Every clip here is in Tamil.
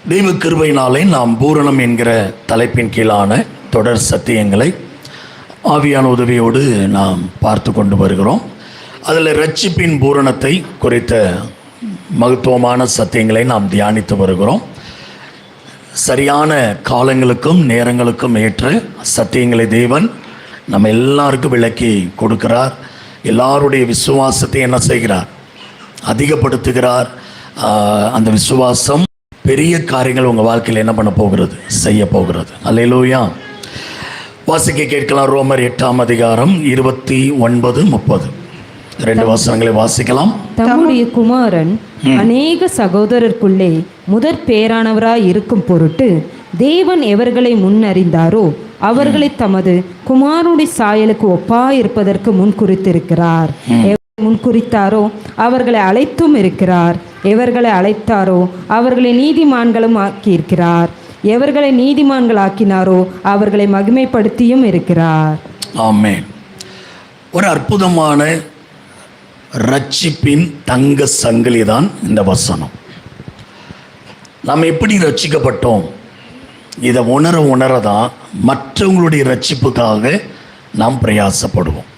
தெய்வ கிருபையினாலே நாம் பூரணம் என்கிற தலைப்பின் கீழான தொடர் சத்தியங்களை ஆவியான உதவியோடு நாம் பார்த்து கொண்டு வருகிறோம். அதில் இரட்சிப்பின் பூரணத்தை குறித்த மகத்துவமான சத்தியங்களை நாம் தியானித்து வருகிறோம். சரியான காலங்களுக்கும் நேரங்களுக்கும் ஏற்ற சத்தியங்களை தேவன் நம்ம எல்லாருக்கும் விளக்கி கொடுக்கிறார். எல்லாருடைய விசுவாசத்தை என்ன செய்கிறார்? அதிகப்படுத்துகிறார். அந்த விசுவாசம் பெரிய காரியங்கள் உங்கள் வாழ்க்கையில் என்ன பண்ண போகிறது? செய்ய போகிறது. அல்லேலூயா. வாசிக்க கேட்கலாம். ரோமர் 8ஆம் அதிகாரம் 29-30 2 வசனங்களை வாசிக்கலாம். தம்முடைய குமாரன் அநேக சகோதரருக்குள்ளே முதற் பேரானவராய் இருக்கும் பொருட்டு தேவன் எவர்களை முன்னறிந்தாரோ அவர்களை தமது குமாரனுடைய சாயலுக்கு ஒப்பாயிருப்பதற்கு முன்குறித்திருக்கிறார். முன்குறித்தாரோ அவர்களை அழைத்தும் இருக்கிறார். எவர்களை அழைத்தாரோ அவர்களை நீதிமான்களும் ஆக்கியிருக்கிறார். எவர்களை நீதிமான்கள் ஆக்கினாரோ அவர்களை மகிமைப்படுத்தியும் இருக்கிறார். ஆமென். ஒரு அற்புதமான ரட்சிப்பின் தங்க சங்கிலி தான் இந்த வசனம். நாம் எப்படி ரட்சிக்கப்பட்டோம் இதை உணரதான் மற்றவங்களுடைய ரட்சிப்புக்காக நாம் பிரயாசப்படுவோம்.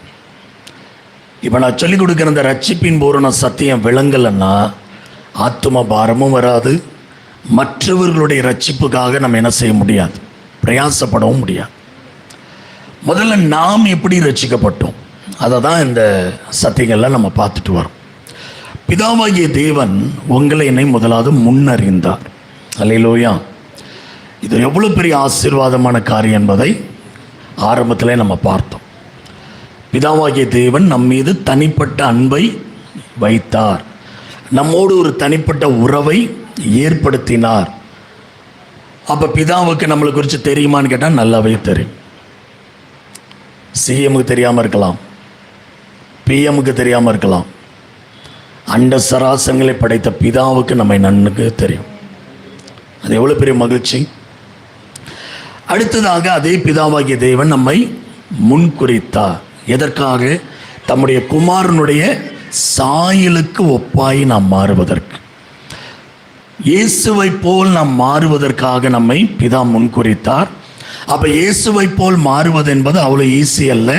இப்போ நான் சொல்லிக் கொடுக்குற இந்த ரட்சிப்பின் பூரண சத்தியம் விளங்கலைன்னா ஆத்தும பாரமும் வராது. மற்றவர்களுடைய ரட்சிப்புக்காக நம்ம என்ன செய்ய முடியாது? பிரயாசப்படவும் முடியாது. முதல்ல நாம் எப்படி ரட்சிக்கப்பட்டோம் அதை தான் இந்த சத்தியங்கள்லாம் நம்ம பார்த்துட்டு வரோம். பிதாவாகிய தேவன் உங்களை என்னை முதலாவது முன்னறிந்தார். அல்லேலூயா. இது எவ்வளோ பெரிய ஆசீர்வாதமான காரியம் என்பதை ஆரம்பத்தில் நம்ம பார்த்தோம். பிதாவாகிய தேவன் நம் மீது தனிப்பட்ட அன்பை வைத்தார். நம்மோடு ஒரு தனிப்பட்ட உறவை ஏற்படுத்தினார். அப்போ பிதாவுக்கு நம்மளை குறித்து தெரியுமான்னு கேட்டால் நல்லாவே தெரியும். சிஎம்முக்கு தெரியாமல் இருக்கலாம், பிஎம்முக்கு தெரியாமல் இருக்கலாம். அண்ட சராசரங்களை படைத்த பிதாவுக்கு நம்மை நன்கு தெரியும். அது எவ்வளோ பெரிய மகிழ்ச்சி. அடுத்ததாக அதே பிதாவாகிய தேவன் நம்மை முன்குறித்தார். எதற்காக? தம்முடைய குமாரனுடைய சாயலுக்கு ஒப்பாய் நாம் மாறுவதற்கு, இயேசுவை போல் நாம் மாறுவதற்காக நம்மை பிதா முன்குறித்தார். அப்போ இயேசுவை போல் மாறுவது என்பது அவ்வளோ ஈஸி அல்ல.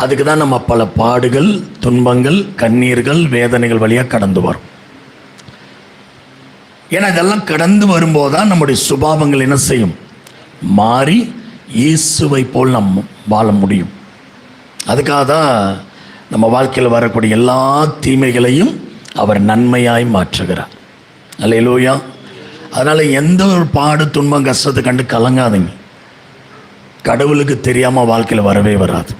அதுக்கு தான் நம்ம பல பாடுகள், துன்பங்கள், கண்ணீர்கள், வேதனைகள் வழியாக கடந்து வரும். ஏன்னா இதெல்லாம் கடந்து வரும்போது தான் நம்முடைய சுபாவங்கள் என்ன செய்யும்? மாறி இயேசுவை போல் நாம் வாழ முடியும். அதுக்காக தான் நம்ம வாழ்க்கையில் வரக்கூடிய எல்லா தீமைகளையும் அவர் நன்மையாய் மாற்றுகிறார். அல்லேலூயா. அதனால் எந்த ஒரு பாடு, துன்பம், கஷ்டத்தை கண்டு கலங்காதீங்க. கடவுளுக்கு தெரியாமல் வாழ்க்கையில் வரவே வராது.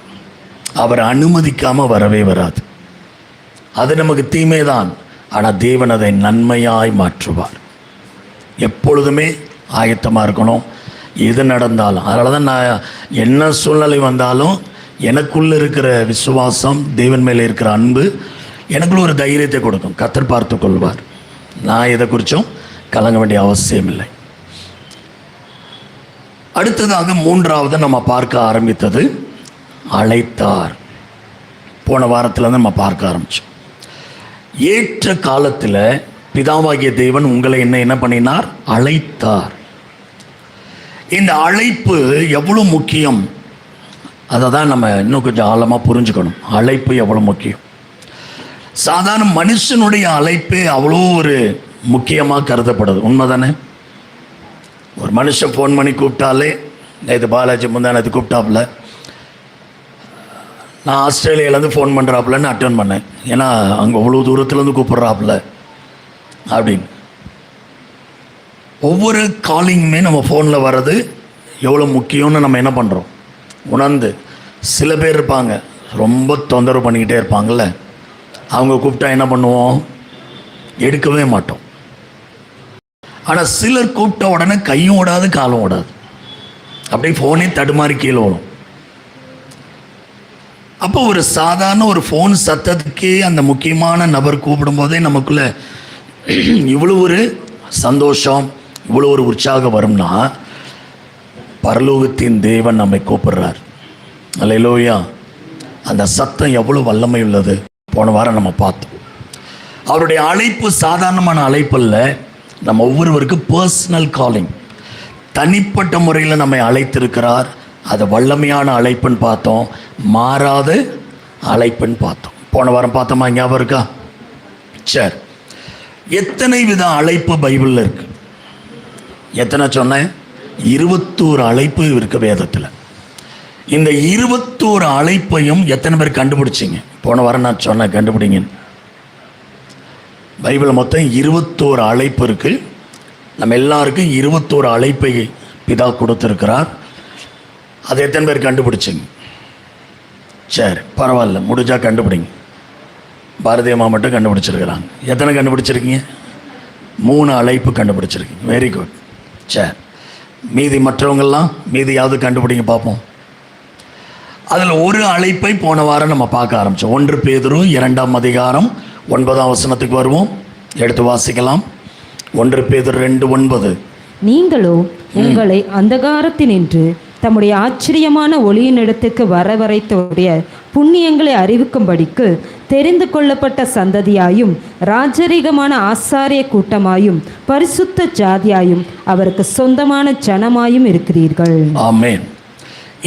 அவர் அனுமதிக்காமல் வரவே வராது. அது நமக்கு தீமை தான். ஆனால் தேவன் அதை நன்மையாய் மாற்றுவார். எப்பொழுதுமே ஆயத்தமாக இருக்கணும். எது நடந்தாலும். அதனால தான் நான் என்ன சூழ்நிலை வந்தாலும் எனக்குள்ளே இருக்கிற விசுவாசம், தேவன் மேலே இருக்கிற அன்பு எனக்குள்ள ஒரு தைரியத்தை கொடுக்கும். கர்த்தர் பார்த்து கொள்வார். நான் எதை குறித்தும் கலங்க வேண்டிய அவசியம் இல்லை. அடுத்ததாக மூன்றாவது நம்ம பார்க்க ஆரம்பித்தது அழைத்தார். போன வாரத்தில் நம்ம பார்க்க ஆரம்பித்தோம். ஏற்ற காலத்தில் பிதாவாகிய தேவன் உங்களை என்ன பண்ணினார்? அழைத்தார். இந்த அழைப்பு எவ்வளோ முக்கியம் அதை தான் நம்ம இன்னும் கொஞ்சம் ஆழமாக புரிஞ்சுக்கணும். அழைப்பு எவ்வளோ முக்கியம். சாதாரண மனுஷனுடைய அழைப்பே அவ்வளோ ஒரு முக்கியமாக கருதப்படுது. உண்மை தானே? ஒரு மனுஷன் ஃபோன் பண்ணி கூப்பிட்டாலே, இது பாலாஜி முந்தானது கூப்பிட்டாப்புல, நான் ஆஸ்திரேலியாவிலேருந்து ஃபோன் பண்ணுறாப்புலன்னு அட்டன் பண்ணேன். ஏன்னா அங்கே அவ்வளோ தூரத்துலேருந்து கூப்பிட்றாப்புல அப்படின்னு. ஒவ்வொரு காலிங்குமே நம்ம ஃபோனில் வர்றது எவ்வளோ முக்கியம்னு நம்ம என்ன பண்ணுறோம்? உணர்ந்து. சில பேர் இருப்பாங்க ரொம்ப தொந்தரவு பண்ணிக்கிட்டே இருப்பாங்கள்ல, அவங்க கூப்பிட்டா என்ன பண்ணுவோம்? எடுக்கவே மாட்டோம். ஆனால் சிலர் கூப்பிட்ட உடனே கையும் ஓடாது, காலும் ஓடாது, அப்படியே ஃபோனே தடுமாறி கீழே வரும். அப்போ ஒரு சாதாரண ஒரு ஃபோன் சத்தத்துக்கே அந்த முக்கியமான நபர் கூப்பிடும்போதே நமக்குள்ள இவ்வளோ ஒரு சந்தோஷம், இவ்வளோ ஒரு உற்சாகம் வரும்னா பரலோகத்தின் தேவன் நம்மை கூப்பிடுறார். அல்லேலூயா. அந்த சத்தம் எவ்வளோ வல்லமை உள்ளது. போன வாரம் நம்ம பார்த்தோம். அவருடைய அழைப்பு சாதாரணமான அழைப்பு அல்ல. நம்ம ஒவ்வொருவருக்கும் பர்சனல் காலிங், தனிப்பட்ட முறையில் நம்மை அழைத்திருக்கிறார். அது வல்லமையான அழைப்புன்னு பார்த்தோம், மாறாத அழைப்புன்னு பார்த்தோம். போன வாரம் பார்த்தோமா, ஞாபகம் இருக்கா? சரி, எத்தனை வித அழைப்பு பைபிளில் இருக்கு? எத்தனை சொன்னேன்? 21 அழைப்பு இருக்கு வேதத்தில். இந்த 21 அழைப்பையும் எத்தனை பேர் கண்டுபிடிச்சிங்க? போன வாரம் நான் சொன்னேன் கண்டுபிடிங்க. பைபிள் மொத்தம் 21 அழைப்பு இருக்கு. நம்ம எல்லாருக்கும் 21 அழைப்பை பிதா கொடுத்துருக்கிறார். அது எத்தனை பேர் கண்டுபிடிச்சிங்க? சரி, பரவாயில்ல, முடிஞ்சா கண்டுபிடிங்க. பாரதி அம்மா மட்டும் கண்டுபிடிச்சிருக்கிறாங்க. எத்தனை கண்டுபிடிச்சிருக்கீங்க? 3 அழைப்பு கண்டுபிடிச்சிருக்கீங்க. Very good. சரி, மீதி மற்றவங்கெல்லாம் மீதியாவது கண்டுபிடிங்க பார்ப்போம். அதில் ஒரு அழைப்பை போன வாரம் நம்ம பார்க்க ஆரம்பித்தோம். 1 பேதுரு 2ஆம் அதிகாரம் 9ஆம் வசனத்துக்கு வருவோம். எடுத்து வாசிக்கலாம். 1 பேதுரு 2:9. நீங்களோ உங்களை அந்தகாரத்தினின்று தம்முடைய ஆச்சரியமான ஒளியினிடத்துக்கு வரவழைத்தோடைய புண்ணியங்களை அறிவிக்கும்படிக்கு தெரிந்து கொள்ளப்பட்ட சந்ததியாயும் ராஜரீகமான ஆசாரிய கூட்டமாயும் பரிசுத்த ஜாதியாயும் அவருக்கு சொந்தமான ஜனமாயும் இருக்கிறீர்கள். ஆமென்.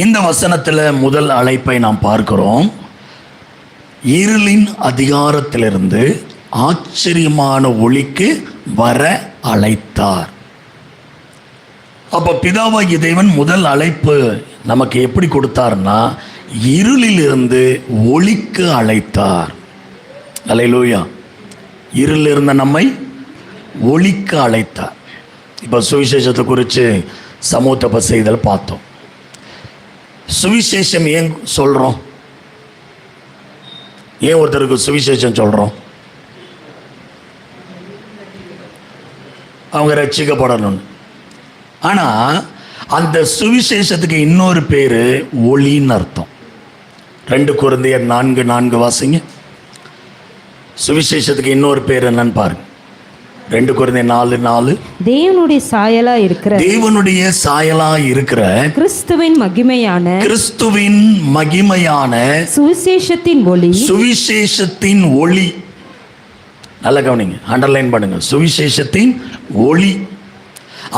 இந்த வசனத்தில் முதல் அழைப்பை நாம் பார்க்கிறோம். இருளின் அதிகாரத்திலிருந்து ஆச்சரியமான ஒளிக்கு வர அழைத்தார். அப்போ பிதாவாகிய தேவன் முதல் அழைப்பு நமக்கு எப்படி கொடுத்தார்னா, இருளிலிருந்து ஒளிக்கு அழைத்தார். அல்லேலூயா. இருளில் இருந்த நம்மை ஒளிக்கு அழைத்தார். இப்போ சுவிசேஷத்தை குறித்து சமூகத்தை செய்தல் பார்த்தோம். சுவிசேஷம் ஏன் சொல்கிறோம்? ஏன் ஒருத்தருக்கு சுவிசேஷம் சொல்கிறோம்? அவங்க ரட்சிக்கப்படணும். ஆனால் அந்த சுவிசேஷத்துக்கு இன்னொரு பேர் ஒளின்னு அர்த்தம். 2 கொரிந்தியர் 4:4 வாசிங்க. சுவிசேஷத்துக்கு இன்னொரு பேர் என்னன்னு பாருங்க. 2 கொரிந்தியர் 4:4. தேவனுடைய சாயலா இருக்கிற கிறிஸ்துவின் மகிமையான சுவிசேஷத்தின் ஒளி. நல்ல கவனிங்க, அண்டர்லைன் பண்ணுங்க. சுவிசேஷத்தின் ஒளி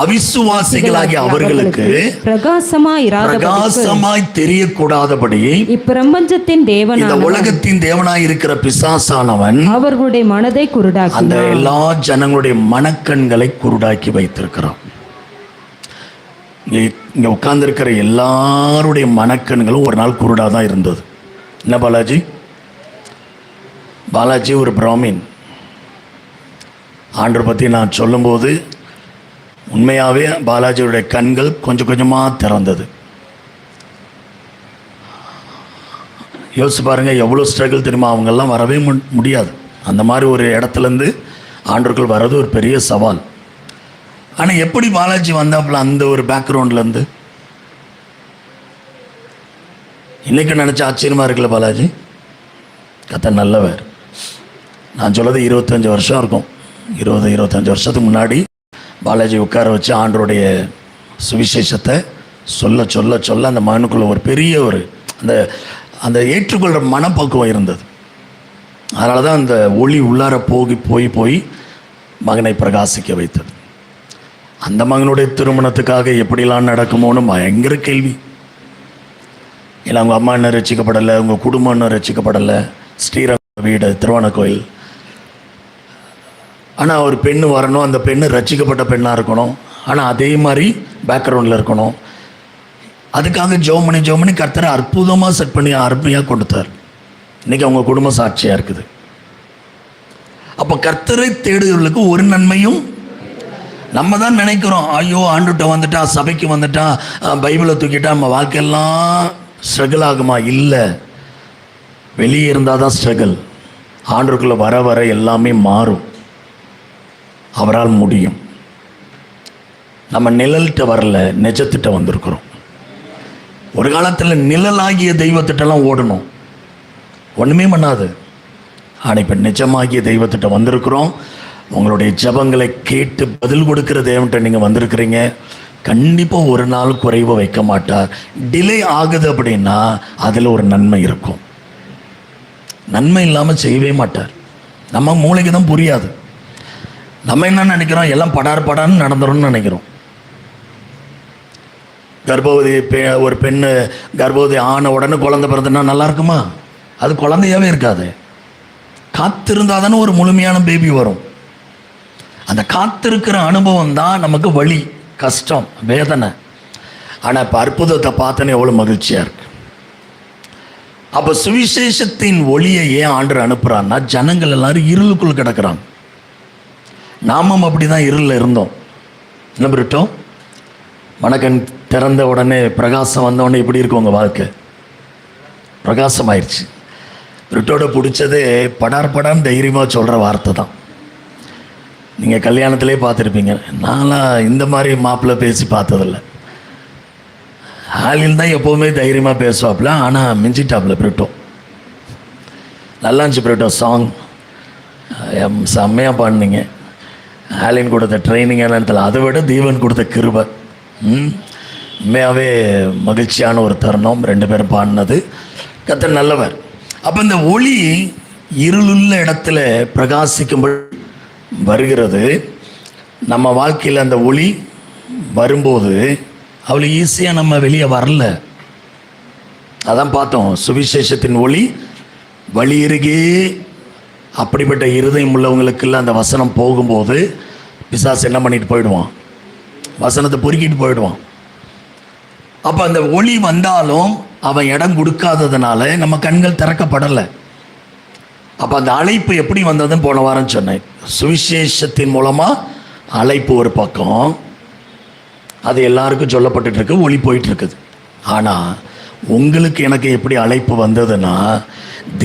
அவிசுவாசிகளாகிய அவர்களுக்கு பிரகாசமாய் தெரியக்கூடாதபடி இப்பிரபஞ்சத்தின் தேவனான, இந்த உலகத்தின் தேவனாய் இருக்கிற பிசாசானவன் அவர்களுடைய மனதை குருடாக்கி, அந்த எல்லா ஜனங்களுடைய மனக்கண்களை குருடாக்கி வைத்திருக்கிறான். இங்க உட்கார்ந்து இருக்கிற எல்லாருடைய மனக்கண்களும் ஒரு நாள் குருடாதான் இருந்தது. என்ன பாலாஜி ஒரு பிராமின். ஆண்டவர் பற்றி நான் சொல்லும்போது உண்மையாகவே பாலாஜியுடைய கண்கள் கொஞ்சம் கொஞ்சமாக திறந்தது. யோசிச்சு பாருங்கள், எவ்வளோ ஸ்ட்ரகிள் தெரியுமா. அவங்கெல்லாம் வரவே முடியாது. அந்த மாதிரி ஒரு இடத்துலேருந்து ஆண்டவர்கள் வர்றது ஒரு பெரிய சவால். ஆனால் எப்படி பாலாஜி வந்தாப்புல அந்த ஒரு பேக்ரவுண்ட்லேருந்து? இன்றைக்கி நினச்ச ஆச்சரியமாக இருக்குல்ல பாலாஜி. கத்த நல்லவர். நான் சொல்கிறது 25 வருஷம் இருக்கும். 20-25 வருஷத்துக்கு முன்னாடி பாலாஜி உட்கார வச்சு ஆண்டருடைய சுவிசேஷத்தை சொல்ல சொல்ல சொல்ல அந்த மகனுக்குள்ள ஒரு பெரிய ஒரு அந்த ஏற்றுக்கொள்கிற மனப்பக்குவம் இருந்தது. அதனால தான் அந்த ஒளி உள்ளார போய் மகனை பிரகாசிக்க வைத்தது. அந்த மகனுடைய திருமணத்துக்காக எப்படிலாம் நடக்குமோன்னு பயங்கர கேள்வி. இல்லை அவங்க அம்மா இன்னும் ரசிக்கப்படலை, உங்கள் குடும்பம் இன்னும் ரசிக்கப்படலை, ஸ்ரீரங்க வீடு திருவானக்கோயில். ஆனால் ஒரு பெண்ணு வரணும், அந்த பெண்ணு ரட்சிக்கப்பட்ட பெண்ணாக இருக்கணும், ஆனால் அதே மாதிரி பேக்ரவுண்டில் இருக்கணும். அதுக்காக ஜெபம் பண்ணி கர்த்தரை அற்புதமாக செட் பண்ணி அருமையாக கொடுத்தார். இன்றைக்கி அவங்க குடும்ப சாட்சியாக இருக்குது. அப்போ கர்த்தரை தேடுகிறவர்களுக்கு ஒரு நன்மையும். நம்ம தான் நினைக்கிறோம், ஐயோ ஆண்டுகிட்ட வந்துட்டா, சபைக்கு வந்துட்டா, பைபிளை தூக்கிட்டா நம்ம வாழ்க்கையெல்லாம் ஸ்ட்ரகிள் ஆகுமா? இல்லை, வெளியே இருந்தால் தான் ஸ்ட்ரகிள். ஆண்டுக்குள்ளே வர வர எல்லாமே மாறும். அவரால் முடியும். நம்ம நிழல்கிட்ட வரல, நிஜத்திட்ட வந்திருக்கிறோம். ஒரு காலத்தில் நிழலாகிய தெய்வத்திட்டெல்லாம் ஓடணும், ஒன்றுமே பண்ணாது. ஆனால் இப்போ நிஜமாகிய தெய்வத்திட்ட வந்திருக்கிறோம். உங்களுடைய ஜபங்களை கேட்டு பதில் கொடுக்குற தேவன்கிட்ட நீங்கள் வந்திருக்கிறீங்க. கண்டிப்பாக ஒரு நாள் குறைவு வைக்க மாட்டார். டிலே ஆகுது அப்படின்னா அதில் ஒரு நன்மை இருக்கும். நன்மை இல்லாமல் செய்யவே மாட்டார். நம்ம மூளைக்கு தான் புரியாது. நம்ம என்ன நினைக்கிறோம், எல்லாம் படார்னு நடந்துரும்னு நினைக்கிறோம். கர்ப்பவதி ஒரு பெண்ணு கர்ப்பவதி ஆன உடனே குழந்தை பிறந்தனா நல்லா இருக்குமா? அது குழந்தையாவே இருக்காது. காத்திருந்தால் தானே ஒரு முழுமையான பேபி வரும். அந்த காத்திருக்கிற அனுபவம் தான் நமக்கு வலி, கஷ்டம், வேதனை. ஆனால் இப்போ அற்புதத்தை பார்த்தோன்னே எவ்வளோ மகிழ்ச்சியாக இருக்கு. அப்போ சுவிசேஷத்தின் ஒளியை ஏன் ஆண்டவர் அனுப்புகிறான்னா, ஜனங்கள் எல்லாரும் இருளுக்குள் கிடக்கிறாங்க. நாமும் அப்படி தான் இருளில் இருந்தோம். என்ன பிரிட்டோம்? மணக்கண் திறந்த உடனே பிரகாசம் வந்த உடனே இப்படி இருக்கும் உங்கள் வாழ்க்கை, பிரகாசம் ஆயிடுச்சு. பிரிட்டோட பிடிச்சதே படார்னு தைரியமாக சொல்கிற வார்த்தை தான். நீங்கள் கல்யாணத்திலே பார்த்துருப்பீங்க. நான்லாம் இந்த மாதிரி மாப்பிள்ளை பேசி பார்த்ததில்லை. ஆளில் தான் எப்போவுமே தைரியமாக பேசுவாப்புல, ஆனால் மிஞ்சிட்டாப்புல பிரிட்டோ. நல்லா இருந்துச்சு பிரிட்டோ சாங், செம்மையாக பாடினீங்க. ஆலின் கொடுத்த ட்ரைனிங் என்னத்தில் அதை விட தீவன் கொடுத்த கிருபை. உண்மையாகவே மகிழ்ச்சியான ஒரு தருணம். 2 பேரும் பாடினது. கர்த்தர் நல்லவர். அப்போ இந்த ஒளி இருளுள்ள இடத்துல பிரகாசிக்கும்படி வருகிறது. நம்ம வாழ்க்கையில் அந்த ஒளி வரும்போது அவ்வளோ ஈஸியாக நம்ம வெளியே வரல. அதான் பார்த்தோம், சுவிசேஷத்தின் ஒளி வழியருகே. அப்படிப்பட்ட இருதயம் உள்ளவங்களுக்குள்ள அந்த வசனம் போகும்போது பிசாசு என்ன பண்ணிட்டு போயிடுவான், வசனத்தை பொறுக்கிட்டு போயிடுவான். அப்போ அந்த ஒளி வந்தாலும் அவன் இடம் கொடுக்காததுனால நம்ம கண்கள் திறக்கப்படலை. அப்போ அந்த அழைப்பு எப்படி வந்ததுன்னு போன வாரம் சொன்னேன். சுவிசேஷத்தின் மூலமாக அழைப்பு ஒரு பக்கம், அது எல்லாருக்கும் சொல்லப்பட்டு இருக்கு, ஒளி போயிட்டு இருக்குது. ஆனால் உங்களுக்கு எனக்கு எப்படி அழைப்பு வந்ததுன்னா,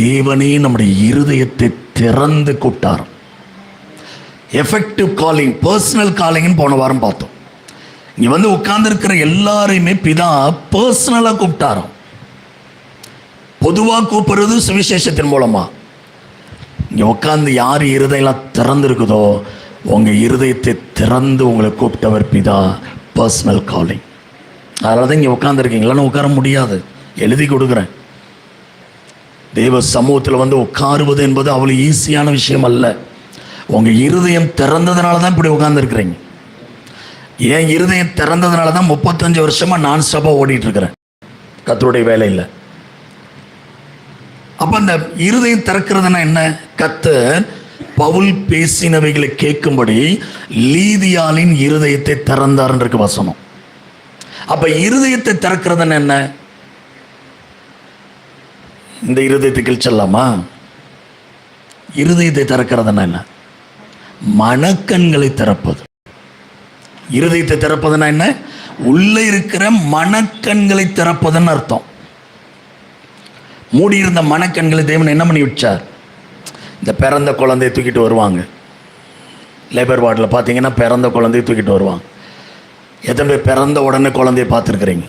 தேவனே நம்முடைய இருதயத்தை திறந்து கூப்பிட்டார். எஃபெக்டிவ் காலிங், பர்சனல் காலிங்னு போன வாரம் பார்த்தோம். இங்கே வந்து உட்கார்ந்துருக்கிற எல்லாரையுமே பிதா பர்சனலாக கூப்பிட்டாராம். பொதுவாக கூப்பிடுறது சுவிசேஷத்தின் மூலமாக. இங்கே உட்காந்து யார் இருதயம்லாம் திறந்துருக்குதோ, உங்கள் இருதயத்தை திறந்து உங்களை கூப்பிட்டவர் பிதா, பர்சனல் காலிங். அதனால தான் இங்கே உட்காந்துருக்கீங்களான்னு உட்கார முடியாது, எழுதி கொடுக்குறேன். தேவ சமூகத்தில் வந்து உட்காருவது என்பது அவ்வளோ ஈஸியான விஷயம் அல்ல. உங்கள் இருதயம் திறந்ததுனால தான் இப்படி உட்காந்துருக்குறீங்க. என் இருதயம் திறந்ததுனால தான் 35 வருஷமாக நான் ஸ்டாப்பாக ஓடிட்டுருக்கிறேன் கர்த்தருடைய வேலையில். அப்போ அந்த இருதயம் திறக்கிறதுனா என்ன? கர்த்தர் பவுல் பேசினவைகளை கேட்கும்படி லீதியாளின் இருதயத்தை திறந்தார்ன்றிருக்கு வசனம். அப்போ இருதயத்தை திறக்கிறதுன்னு என்ன? இந்த இருதயத்துக்கு செல்லாமா? இருதயத்தை திறக்கிறதுனா என்ன? மனக்கண்களை திறப்பது. இருதயத்தை திறப்பதுன்னா என்ன? உள்ளே இருக்கிற மனக்கண்களை திறப்பதுன்னு அர்த்தம். மூடியிருந்த மனக்கண்களை தேவன் என்ன பண்ணி வச்சார்? இந்த பிறந்த குழந்தையை தூக்கிட்டு வருவாங்க. லேபர் வார்டில் பார்த்தீங்கன்னா பிறந்த குழந்தையை தூக்கிட்டு வருவாங்க. எத்தனை பேர் பிறந்த உடனே குழந்தைய பார்த்துருக்குறீங்க?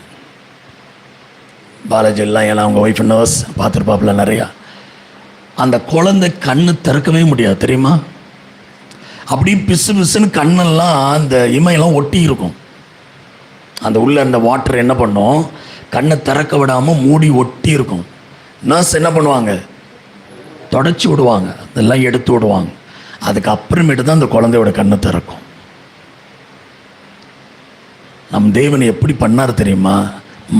பாலாஜிலாம் எல்லாம் அவங்க ஒய்ஃப் நர்ஸ் பார்த்துருப்பாப்புல நிறையா. அந்த குழந்தை கண்ணு திறக்கவே முடியாது தெரியுமா? அப்படி பிசு பிசுன்னு கண்ணெல்லாம் அந்த இமையெல்லாம் ஒட்டி இருக்கும். அந்த உள்ள அந்த வாட்டர் என்ன பண்ணும், கண்ணை திறக்க விடாமல் மூடி ஒட்டி இருக்கும். நர்ஸ் என்ன பண்ணுவாங்க? தொடச்சி விடுவாங்க, அதெல்லாம் எடுத்து விடுவாங்க. அதுக்கு அப்புறமேட்டு தான் அந்த குழந்தையோட கண்ணை திறக்கும். நம் தேவன் எப்படி பண்ணார் தெரியுமா?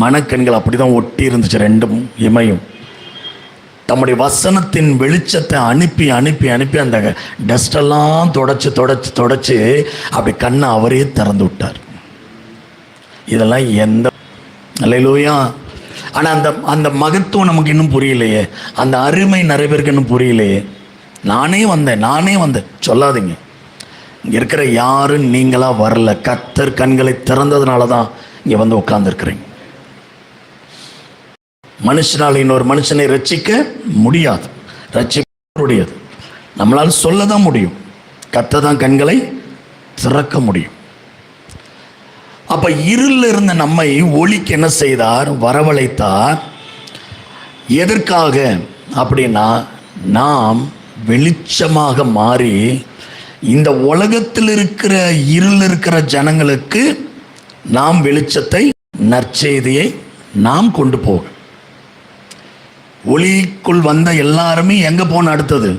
மனக்கண்கள் அப்படி தான் ஒட்டி இருந்துச்சு, 2 இமையும். தம்முடைய வசனத்தின் வெளிச்சத்தை அனுப்பி அனுப்பி அனுப்பி அந்த டஸ்டெல்லாம் தொடச்சி தொடச்சி தொடச்சி அப்படி கண்ணை அவரே திறந்து விட்டார். இதெல்லாம் எந்த அல்லேலூயா. ஆனால் அந்த அந்த மகத்துவம் நமக்கு இன்னும் புரியலையே, அந்த அருமை நிறைய பேருக்கு இன்னும் புரியலையே. நானே வந்தேன் சொல்லாதீங்க. இங்கே இருக்கிற யாரும் நீங்களாக வரல, கர்த்தர் கண்களை திறந்ததுனால தான் இங்கே வந்து உட்கார்ந்துருக்கிறீங்க. மனுஷனால் இன்னொரு மனுஷனை ரட்சிக்க முடியாது, ரட்சிக்கூடியது நம்மளால் சொல்ல தான் முடியும். கர்த்தர் தான் கண்களை திறக்க முடியும். அப்போ இருளில் இருந்த நம்மை ஒளிக்கு என்ன செய்தார்? வரவழைத்தார். எதற்காக அப்படின்னா, நாம் வெளிச்சமாக மாறி இந்த உலகத்தில் இருக்கிற இருள் இருக்கிற ஜனங்களுக்கு நாம் வெளிச்சத்தை, நற்செய்தியை நாம் கொண்டு போக. ஒளிக்குள் வந்த எல்லாருமே எங்கே போகணும்? அடுத்தது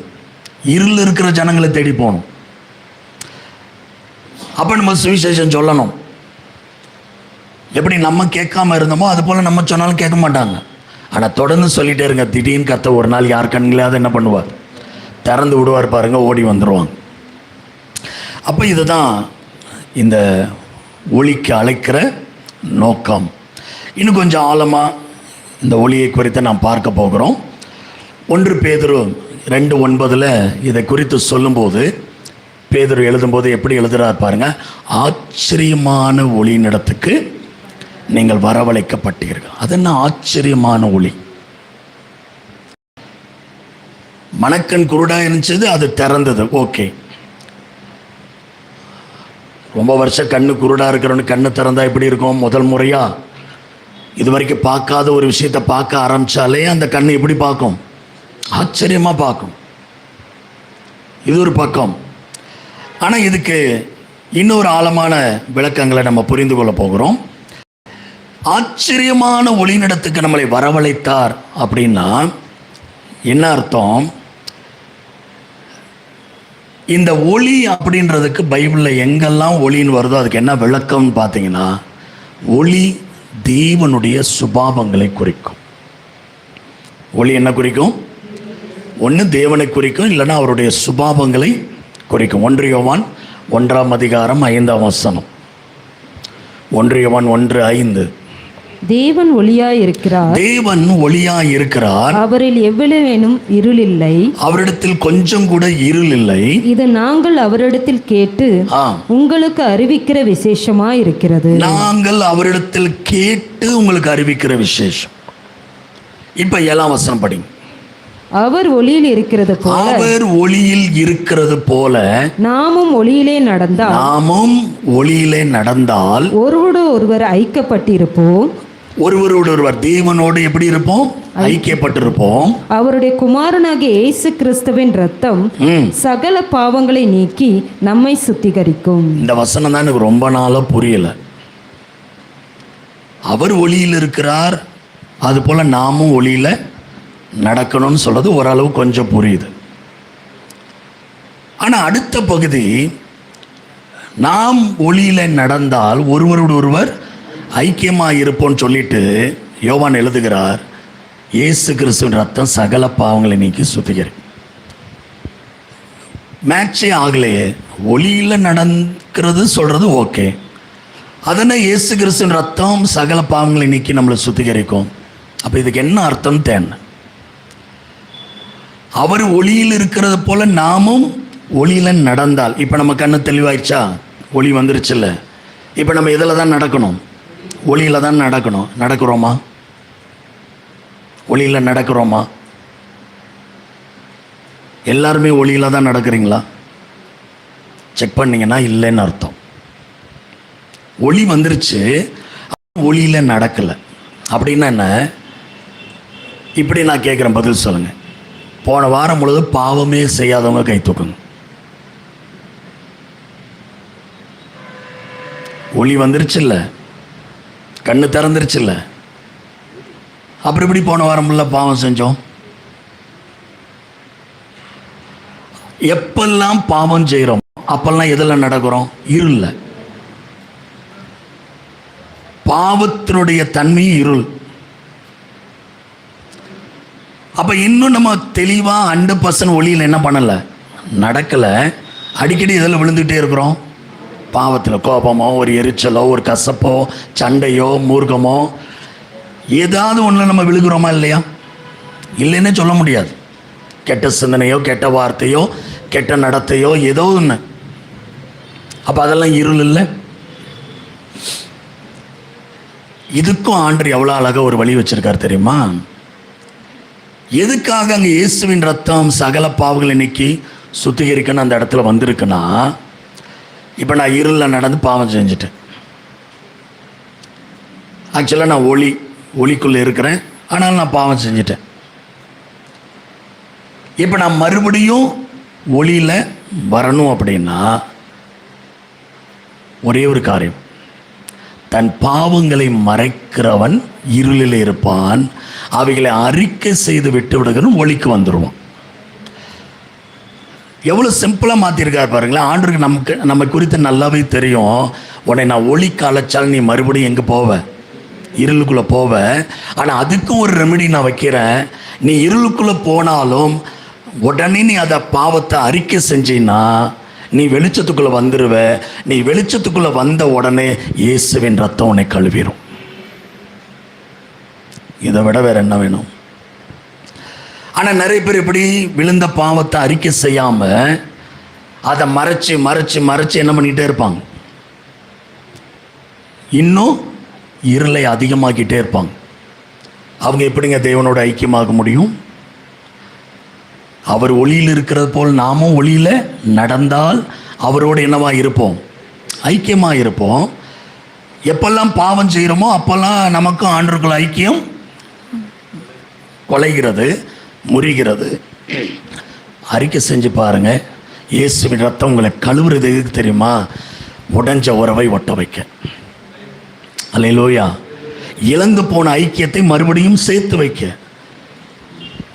இருள் இருக்கிற ஜனங்களை தேடி போகணும். அப்போ நம்ம சுவிசேஷம் சொல்லணும். எப்படி நம்ம கேட்காம இருந்தோமோ அது போல் நம்ம சொன்னாலும் கேட்க மாட்டாங்க. ஆனால் தொடர்ந்து சொல்லிட்டே இருங்க. திடீர்னு கத்த ஒரு நாள் யார் கண்களையாவது என்ன பண்ணுவார், திறந்து விடுவார் பாருங்க, ஓடி வந்துடுவாங்க. அப்போ இதுதான் இந்த ஒளிக்கு அழைக்கிற நோக்கம். இன்னும் கொஞ்சம் ஆழமாக இந்த ஒளியை குறித்து நாம் பார்க்க போகிறோம். 1 பேதுரு 2:9 இதை குறித்து சொல்லும்போது பேதுரு எழுதும்போது எப்படி எழுதுறார் பாருங்க. ஆச்சரியமான ஒளியினிடத்துக்கு நீங்கள் வரவழைக்கப்பட்டீர்கள். அது என்ன ஆச்சரியமான ஒளி? மணக்கண் குருடா இருந்துச்சு, அது திறந்தது, ஓகே. ரொம்ப வருஷம் கண்ணு குருடா இருக்கிறவனு கண்ணு திறந்தா எப்படி இருக்கும்? முதல் முறையா இது வரைக்கும் பார்க்காத ஒரு விஷயத்தை பார்க்க ஆரம்பிச்சாலே அந்த கண்ணு எப்படி பார்க்கும்? ஆச்சரியமா பார்க்கும். இது ஒரு பக்கம். ஆனால் இதுக்கு இன்னொரு ஆழமான விளக்கங்களை நம்ம புரிந்து கொள்ள போகிறோம். ஆச்சரியமான ஒளியினிடத்துக்கு நம்மளை வரவழைத்தார் அப்படின்னா என்ன அர்த்தம்? இந்த ஒளி அப்படின்றதுக்கு பைபிளில் எங்கெல்லாம் ஒளின்னு வருதோ அதுக்கு என்ன விளக்கம்னு பார்த்தீங்கன்னா, ஒளி தேவனுடைய சுபாவங்களை குறிக்கும். ஒளி என்ன குறிக்கும்? ஒன்று தேவனை குறிக்கும், இல்லைன்னா அவருடைய சுபாவங்களை குறிக்கும். 1 யோவான் 1:5 1 யோவான் 1:5 தேவன் ஒளியாயிருக்கிறார், தேவன் ஒளியாயிருக்கிறார், அவரில் எவ்வளவேனும் இருள் இல்லை, அவரிடத்தில் கொஞ்சம் கூட இருள் இல்லை. இது நாங்கள் அவரிடத்தில் கேட்டு உங்களுக்கு அறிவிக்கிற விசேஷமா இருக்கிறது. நாங்கள் அவரிடத்தில் கேட்டு உங்களுக்கு அறிவிக்கிற விசேஷம். இப்ப 7ஆம் வசனம் படிங்க. அவர் ஒளியில் இருக்கிறது போல, அவர் ஒளியில் இருக்கிறது போல நாமும் ஒளியிலே நடந்தால் ஒருவரோடு ஒருவர் ஐக்கியப்பட்டிருப்போம். ஒருவரோடு ஒருவர் தேவனோடு எப்படி இருப்போம்? ஐக்கியப்பட்டிருப்போம். அவருடைய குமாரனாகிய இயேசு கிறிஸ்துவின் ரத்தம் சகல பாவங்களை நீக்கி நம்மை சுத்திகரிக்கும். இந்த வசனம் தான் எனக்கு ரொம்ப நாளா புரியல. அவர் ஒளியில் இருக்கிறார், அது போல நாமும் ஒளியில நடக்கணும்னு சொல்றது ஓரளவு கொஞ்சம் புரியுது. ஆனா அடுத்த பகுதி, நாம் ஒளியில நடந்தால் ஒருவரோடு ஒருவர் ஐக்கியமாக இருப்போம்னு சொல்லிட்டு யோவான் எழுதுகிறார், இயேசு கிறிஸ்துவின் ரத்தம் சகல பாவங்களை நீக்கி சுத்திகரிக்கும். மேட்சே ஆகலையே. ஒளியில நடக்கிறது சொல்றது ஓகே, அதனை இயேசு கிறிஸ்துவின் ரத்தம் சகல பாவங்களை நீக்கி நம்மளை சுத்திகரிக்கும். அப்ப இதுக்கு என்ன அர்த்தம் தேவை? அவர் ஒளியில் இருக்கிறது போல நாமும் ஒளியில நடந்தால், இப்ப நம்ம கண்ணு தெளிவாயிடுச்சா? ஒளி வந்துருச்சுல்ல. இப்ப நம்ம இதில் தான் நடக்கணும், ஒளியில தான் நடக்கணும். நடக்கிறோமா? ஒளியில நடக்கிறோமா? எல்லாருமே ஒளியில தான் நடக்கிறீங்களா? செக் பண்ணீங்கன்னா இல்லைன்னு அர்த்தம். ஒளி வந்துருச்சு, ஒளியில நடக்கல அப்படின்னா என்ன? இப்படி நான் கேட்குறேன், பதில் சொல்லுங்க. போன வாரம் முழுது பாவமே செய்யாதவங்க கை தூக்குங்க. ஒளி வந்துருச்சு இல்ல, கண்ணு திறந்துருச்சு இல்ல, அப்புறம் எப்படி போன வாரம் முழுல பாவம் செஞ்சோம்? எப்பெல்லாம் பாவம் செய்கிறோம் அப்பெல்லாம் எதில் நடக்கிறோம்? இருள. பாவத்தினுடைய தன்மை இருள். அப்ப இன்னும் நம்ம தெளிவா 100% ஒளியில் என்ன பண்ணல, நடக்கல. அடிக்கடி இதில் விழுந்துகிட்டே இருக்கிறோம். பாவத்தில் கோபமோ, ஒரு எரிச்சலோ, ஒரு கசப்போ, சண்டையோ, மூர்க்கமோ, ஏதாவது ஒன்றில் நம்ம விழுகிறோமா இல்லையா? இல்லைன்னே சொல்ல முடியாது. கெட்ட சிந்தனையோ, கெட்ட வார்த்தையோ, கெட்ட நடத்தையோ, ஏதோ ஒன்று. அப்போ அதெல்லாம் இருள் இல்லை. இதுக்கும் ஆண்டவர் எவ்வளோ அழகாக ஒரு வழி வச்சிருக்கார் தெரியுமா? எதுக்காக அங்கே இயேசுவின் ரத்தம் சகல பாவங்களை நீக்கி சுத்திகரிக்கணும் அந்த இடத்துல வந்திருக்குன்னா, இப்போ நான் இருளில் நடந்து பாவம் செஞ்சுட்டேன். ஆக்சுவலாக நான் ஒளிக்குள்ளே இருக்கிறேன், ஆனால் நான் பாவம் செஞ்சுட்டேன். இப்போ நான் மறுபடியும் ஒளியில் வரணும் அப்படின்னா ஒரே ஒரு காரியம், தன் பாவங்களை மறைக்கிறவன் இருளில் இருப்பான், அவைகளை அறிக்கை செய்து விட்டு விடுகிறவன் ஒளிக்கு வந்துடுவான். எவ்வளோ சிம்பிளாக மாற்றிருக்காரு பாருங்களேன். ஆண்டவருக்கு நம்ம குறித்து நல்லாவே தெரியும். உன்னை நான் ஒளிக்கு அழைச்சால் நீ மறுபடியும் எங்கே போவ? இருளுக்குள்ளே போவ. ஆனால் அதுக்கும் ஒரு ரெமெடி நான் வைக்கிறேன். நீ இருளுக்குள்ளே போனாலும் உடனே நீ அதை பாவத்தை அறிக்கை செஞ்சின்னா நீ வெளிச்சத்துக்குள்ளே வந்துடுவ. நீ வெளிச்சத்துக்குள்ளே வந்த உடனே இயேசுவின் ரத்தம் உன்னை கழுவிடும். இதை விட வேற என்ன வேணும்? ஆனால் நிறைய பேர் இப்படி விழுந்த பாவத்தை அறிக்கை செய்யாமல் அதை மறைச்சு மறைச்சு மறைச்சு என்ன பண்ணிகிட்டே இருப்பாங்க. இன்னும் இருளை அதிகமாக்கிட்டே இருப்பாங்க. அவங்க எப்படிங்க தேவனோட ஐக்கியமாக முடியும்? அவர் ஒளியில் இருக்கிறது போல் நாமும் ஒளியில் நடந்தால் அவரோடு என்னவா இருப்போம்? ஐக்கியமாக இருப்போம். எப்பெல்லாம் பாவம் செய்கிறோமோ அப்போல்லாம் நமக்கும் ஆண்டவருக்குள்ள ஐக்கியம் குலைகிறது, முறிகிறது. அறிக்கை செஞ்சு பாருங்க. இயேசுவின் ரத்தம் உங்களை கழுவுறது எதுக்கு தெரியுமா? உடைஞ்ச உறவை ஒட்ட வைக்க. அல்லேலூயா. இழந்து போன ஐக்கியத்தை மறுபடியும் சேர்த்து வைக்க.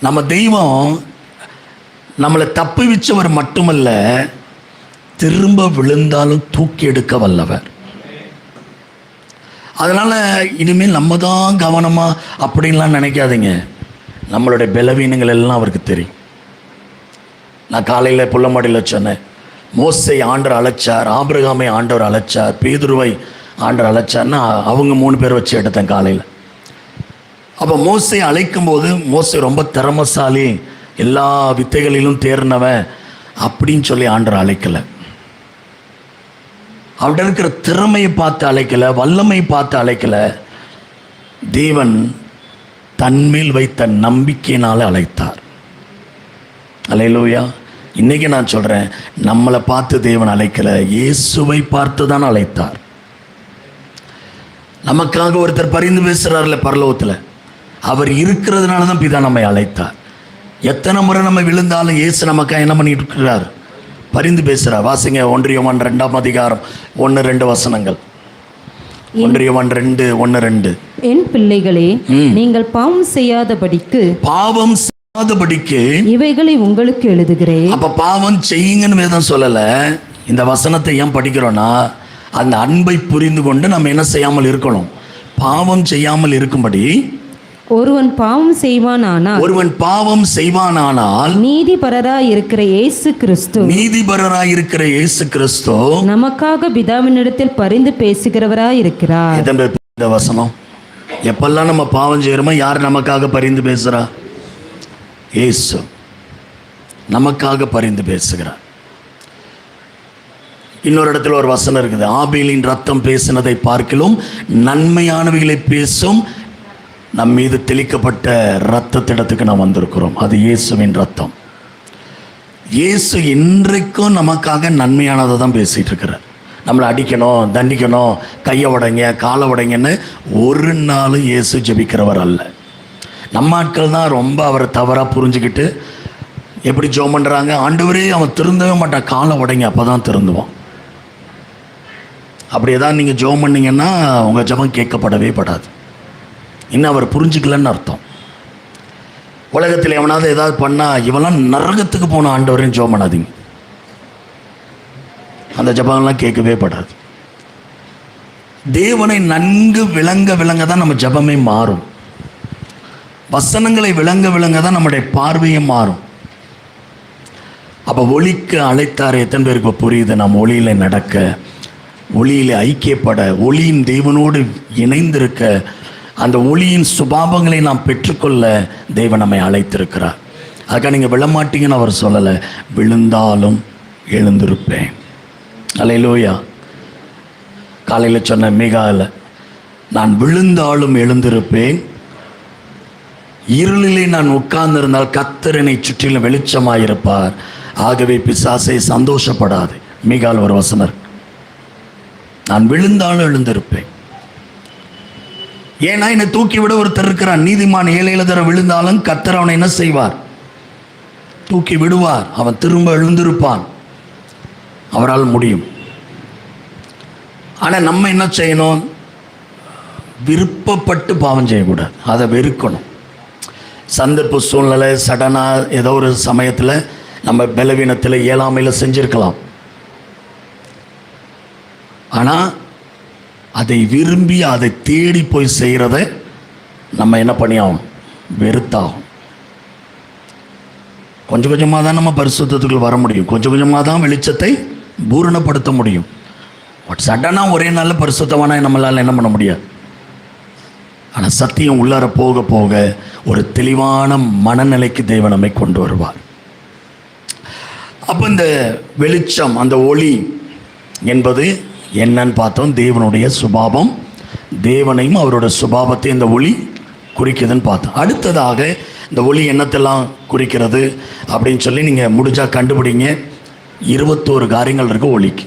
நம்ம தெய்வம் நம்மளை தப்பி வச்சவர் மட்டுமல்ல, திரும்ப விழுந்தாலும் தூக்கி எடுக்க வல்லவர். அதனால் இனிமேல் நம்ம தான் கவனமாக அப்படின்லாம் நினைக்காதீங்க. நம்மளுடைய பலவீனங்கள் எல்லாம் அவருக்கு தெரியும். நான் காலையில் புள்ளமாடியில் சொன்னேன், மோசை ஆண்டவர் அழைச்சார், ஆபிரகாமை ஆண்டவர் அழைச்சார், பேதுருவை ஆண்டவர் அழைச்சார்னா அவங்க 3 பேர் வச்சு எடுத்தேன் காலையில். அப்போ மோசை அழைக்கும் போது மோசை ரொம்ப திறமசாலி, எல்லா வித்தைகளிலும் தேர்னவன் அப்படின்னு சொல்லி ஆண்டவர் அழைக்கலை. அவர்கிட்ட இருக்கிற திறமையை பார்த்து அழைக்கலை, வல்லமையை பார்த்து அழைக்கலை. தேவன் தன்மேல் வைத்த நம்பிக்கையினால அழைத்தார். அல்லேலூயா. இன்னைக்கு நான் சொல்கிறேன், நம்மளை பார்த்து தேவன் அழைக்கலை, இயேசுவை பார்த்து தான் அழைத்தார். நமக்காக ஒருத்தர் பரிந்து பேசுகிறார்ல பரலோகத்தில், அவர் இருக்கிறதுனால தான் பிதா நம்மை அழைத்தார். எத்தனை முறை நம்ம விழுந்தாலும் இயேசு நமக்காக என்ன பண்ணிட்டு இருக்கிறார்? பரிந்து பேசுகிறார். வாசிங்க 1 யோவான் 2ஆம் அதிகாரம் 1-2 வசனங்கள். 1 யோவான் 2:1-2. என் பிள்ளைகளே, நீங்கள் பாவம் செய்யாதபடிக்கு இவைகளை உங்களுக்கு எழுதுகிறேன். அப்ப பாவம் செய்யுங்கன்னு வேதம் சொல்லல. இந்த வசனத்தை ஏன் படிக்கிறோம்னா, அந்த அன்பை புரிந்து கொண்டு நம்ம என்ன செய்யாமல் இருக்கணும்? பாவம் செய்யாமல் இருக்கும்படி. ஒருவன் பாவம் செய்வானானால் நீதிபரராய் இருக்கிற இயேசு கிறிஸ்து நமக்காக பிதாவினிடத்தில் பரிந்து பேசுகிறவராய் இருக்கிறார். இந்த வசனம் எப்பெல்லாம் நம்ம பாவம் செய்யறோமோ யார் நமக்காக பரிந்து பேசுறா? இயேசு நமக்காக பரிந்து பேசுகிறார். இன்னொரு இடத்துல ஒரு வசனம் இருக்குது, ஆபேலின் ரத்தம் பேசினதை பார்க்கிலும் நன்மையானவைகளை பேசும் நம் மீது தெளிக்கப்பட்ட இரத்தத்திடத்துக்கு நாம் வந்திருக்கிறோம். அது இயேசுவின் ரத்தம். இயேசு இன்றைக்கும் நமக்காக நன்மையானதை தான் பேசிகிட்டு இருக்கிறார். நம்மளை அடிக்கணும், தண்டிக்கணும், கையை உடைங்க, காலை உடைங்கன்னு ஒரு நாளும் இயேசு ஜெபிக்கிறவர் அல்ல. நம்ம ஆட்கள் தான் ரொம்ப அவரை தவறாக புரிஞ்சுக்கிட்டு எப்படி ஜெபம் பண்ணுறாங்க, ஆண்டவரே அவன் திருந்தவே மாட்டான், காலை உடைங்க அப்போ தான் திருந்துவான். அப்படி ஏதாவது நீங்கள் ஜெபம் பண்ணிங்கன்னா உங்கள் ஜெபம் கேட்கப்படவே படாது. இன்னும் அவர் புரிஞ்சுக்கலன்னு அர்த்தம். உலகத்தில் எவனாவது ஏதாவது பண்ணால் இவெல்லாம் நரகத்துக்கு போன ஆண்டவரையும் ஜெபம் பண்ணாதீங்க. அந்த ஜெபம்லாம் கேட்கவே படாது. தேவனை நன்கு விளங்க தான் நம்ம ஜெபமே மாறும். வசனங்களை விளங்க தான் நம்முடைய பார்வையும் மாறும். அப்போ ஒளிக்கு அழைத்தார். எத்தனை பேருக்கு புரியுது? நாம் ஒளியில் நடக்க, ஒளியில் ஐக்கியப்பட, ஒளியின் தேவனோடு இணைந்திருக்க, அந்த ஒளியின் சுபாவங்களை நாம் பெற்றுக்கொள்ள தேவன் நம்மை அழைத்திருக்கிறார். அதுக்காக நீங்கள் விழமாட்டீங்கன்னு அவர் சொல்லலை, விழுந்தாலும் எழுந்திருப்பேன். அல்லேலூயா. காலையில் சொன்ன மிகால, நான் விழுந்தாலும் எழுந்திருப்பேன், இருளிலே நான் உட்கார்ந்திருந்தால் கர்த்தர் என்னை சுற்றிலும் வெளிச்சமாயிருப்பார், ஆகவே பிசாசை சந்தோஷப்படாது. மிகால் ஒரு வசனர், நான் விழுந்தாலும் எழுந்திருப்பேன். ஏன்னா என்னை தூக்கி விட ஒருத்தர் இருக்கிறான். நீதிமான் 7 தடவை விழுந்தாலும் கர்த்தர் அவனை என்ன செய்வார்? தூக்கி விடுவார். அவன் திரும்ப எழுந்திருப்பான். அவரால் முடியும். ஆனால் நம்ம என்ன செய்யணும்? விருப்பப்பட்டு பாவம் செய்யக்கூடாது, அதை வெறுக்கணும். சந்தர்ப்ப சூழ்நிலை சடனாக ஏதோ ஒரு சமயத்தில் நம்ம பலவீனத்தில் இயலாமையில் செஞ்சிருக்கலாம். ஆனால் அதை விரும்பி அதை தேடி போய் செய்கிறத நம்ம என்ன பண்ணியாகணும்? வெறுத்தாகும். கொஞ்சம் கொஞ்சமாக தான் நம்ம பரிசுத்தத்துக்குள் வர முடியும். கொஞ்சம் கொஞ்சமாக தான் வெளிச்சத்தை பூரணப்படுத்த முடியும். பட் சடனாக ஒரே நாளில் பரிசுத்தமான நம்மளால் என்ன பண்ண முடியாது. ஆனால் சத்தியம் உள்ளார போக போக ஒரு தெளிவான மனநிலைக்கு தேவன் நம்மை கொண்டு வருவார். அப்போ இந்த வெளிச்சம், அந்த ஒளி என்பது என்னன்னு பார்த்தோம். தேவனுடைய சுபாவம், தேவனையும் அவரோட சுபாவத்தை இந்த ஒளி குறிக்குதுன்னு பார்த்தோம். அடுத்ததாக இந்த ஒளி என்னத்தெல்லாம் குறிக்கிறது அப்படின்னு சொல்லி நீங்கள் முடிஞ்சால் கண்டுபிடிங்க. 21 காரியங்கள் இருக்குது ஒளிக்கு.